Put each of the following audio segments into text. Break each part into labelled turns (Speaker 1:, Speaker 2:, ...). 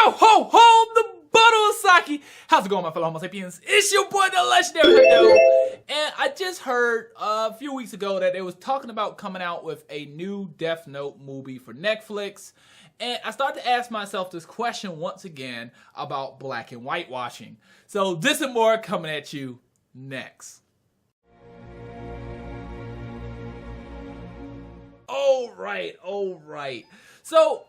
Speaker 1: Yo ho ho, the bottle of sake. How's it going, my fellow Homo sapiens? It's your boy, the legendary Hadou. And I just heard a few weeks ago that they was talking about coming out with a new Death Note movie for Netflix. And I started to ask myself this question once again about black and whitewashing. So this and more coming at you next. All right. So,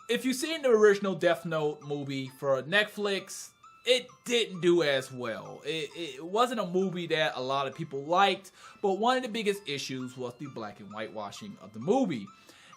Speaker 1: if you've seen the original Death Note movie for Netflix, it didn't do as well. It wasn't a movie that a lot of people liked, but one of the biggest issues was the black and whitewashing of the movie.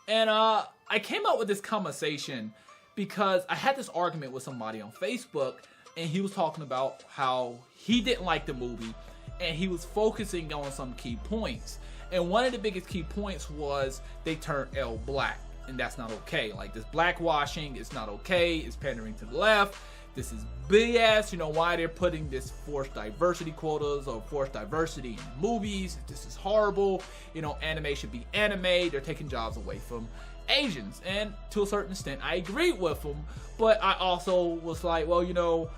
Speaker 1: And I came up with this conversation because I had this argument with somebody on Facebook, and he was talking about how he didn't like the movie, and he was focusing on some key points. And one of the biggest key points was they turned L black, and that's not okay. Like, this blackwashing is not okay. It's pandering to the left. This is BS. You know why they're putting this forced diversity quotas or forced diversity in movies? This is horrible. You know, anime should be anime. They're taking jobs away from Asians, and to a certain extent, I agreed with them. But I also was like, well, you know,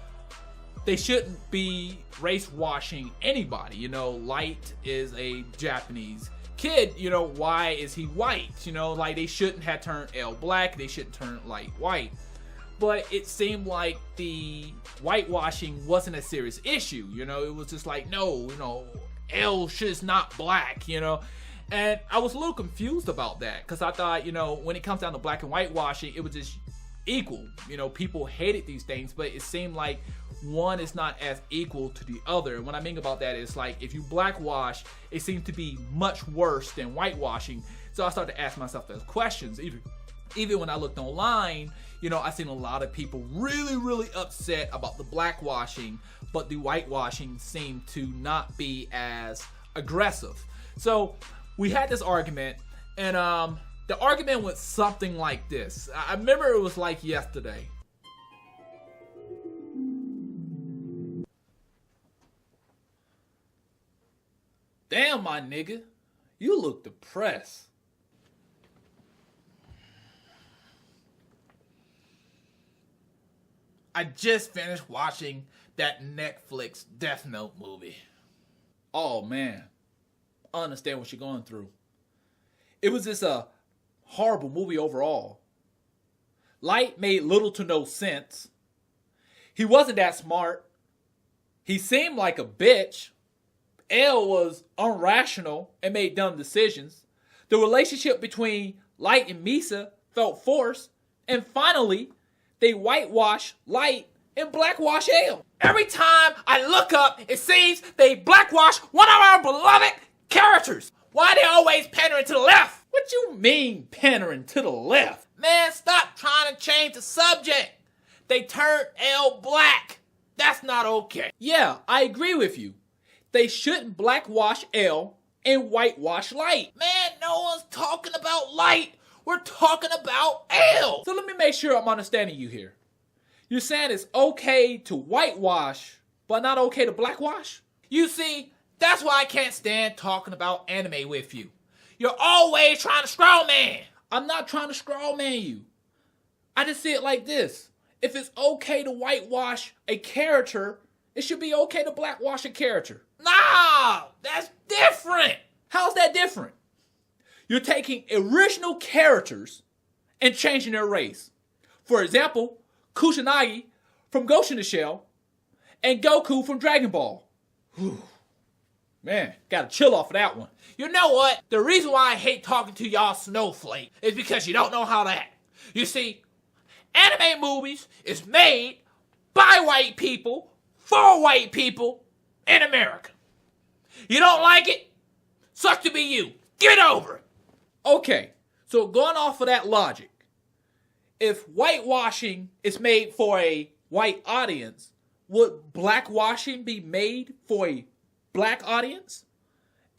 Speaker 1: they shouldn't be race washing anybody. You know, Light is a Japanese kid. You know, why is he white? You know, like, they shouldn't have turned L black. They shouldn't turn Light white. But it seemed like the whitewashing wasn't a serious issue. You know, it was just like, no, you know, L is not black, you know. And I was a little confused about that because I thought, you know, when it comes down to black and whitewashing, it was just equal. You know, people hated these things, but it seemed like one is not as equal to the other. And what I mean about that is, like, if you blackwash, it seems to be much worse than whitewashing. So I started to ask myself those questions. Even when I looked online, you know, I seen a lot of people really upset about the blackwashing, but the whitewashing seemed to not be as aggressive. So we had this argument, and the argument went something like this. I remember it was like yesterday. Damn, my nigga, you look depressed. I just finished watching that Netflix Death Note movie. Oh man, I understand what you're going through. It was just a horrible movie overall. Light made little to no sense. He wasn't that smart. He seemed like a bitch. L was irrational and made dumb decisions. The relationship between Light and Misa felt forced. And finally, they whitewash Light and blackwash L. Every time I look up, it seems they blackwash one of our beloved characters. Why are they always pandering to the left? What you mean pandering to the left? Man, stop trying to change the subject. They turned L black. That's not okay. Yeah, I agree with you. They shouldn't blackwash L and whitewash Light. Man, no one's talking about Light. We're talking about L. So let me make sure I'm understanding you here. You're saying it's okay to whitewash, but not okay to blackwash? You see, that's why I can't stand talking about anime with you. You're always trying to straw man. I'm not trying to straw man you. I just see it like this. If it's okay to whitewash a character, it should be okay to blackwash a character. Nah, that's different. How's that different? You're taking original characters and changing their race. For example, Kusanagi from Ghost in the Shell and Goku from Dragon Ball. Whew. Man, gotta chill off of that one. You know what? The reason why I hate talking to y'all snowflake is because you don't know how to act. You see, anime movies is made by white people for white people in America. You don't like it? Sucks to be you. Get over it. Okay, so going off of that logic, if whitewashing is made for a white audience, would blackwashing be made for a black audience?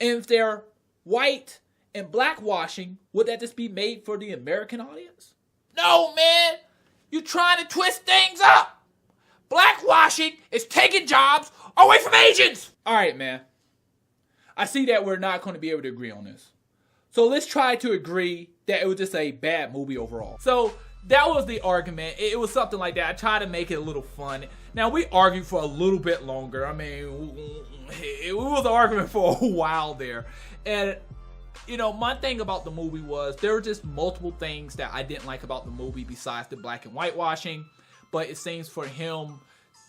Speaker 1: And if they're white and blackwashing, would that just be made for the American audience? No, man. You're trying to twist things up. Blackwashing is taking jobs away from Asians. All right, man. I see that we're not going to be able to agree on this. So let's try to agree that it was just a bad movie overall. So that was the argument. It was something like that. I tried to make it a little fun. Now, we argued for a little bit longer. I mean, it was an argument for a while there. And, you know, my thing about the movie was there were just multiple things that I didn't like about the movie besides the black and whitewashing. But it seems for him,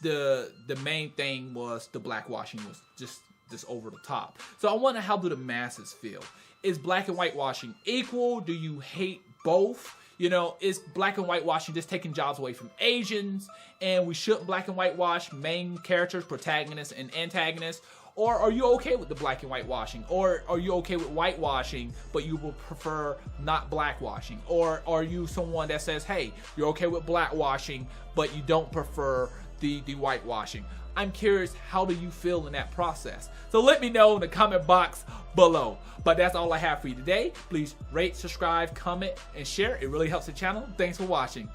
Speaker 1: the main thing was the blackwashing was just over the top. So I wonder, how do the masses feel? Is black and whitewashing equal? Do you hate both? You know, is black and whitewashing just taking jobs away from Asians, and we shouldn't black and whitewash main characters, protagonists, and antagonists? Or are you okay with the black and whitewashing? Or are you okay with whitewashing, but you would prefer not blackwashing? Or are you someone that says, hey, you're okay with blackwashing, but you don't prefer the whitewashing? I'm curious, how do you feel in that process? So let me know in the comment box below. But that's all I have for you today. Please rate, subscribe, comment, and share. It really helps the channel. Thanks for watching.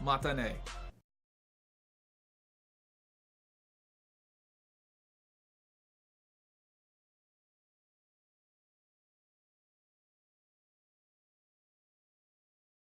Speaker 1: Matane.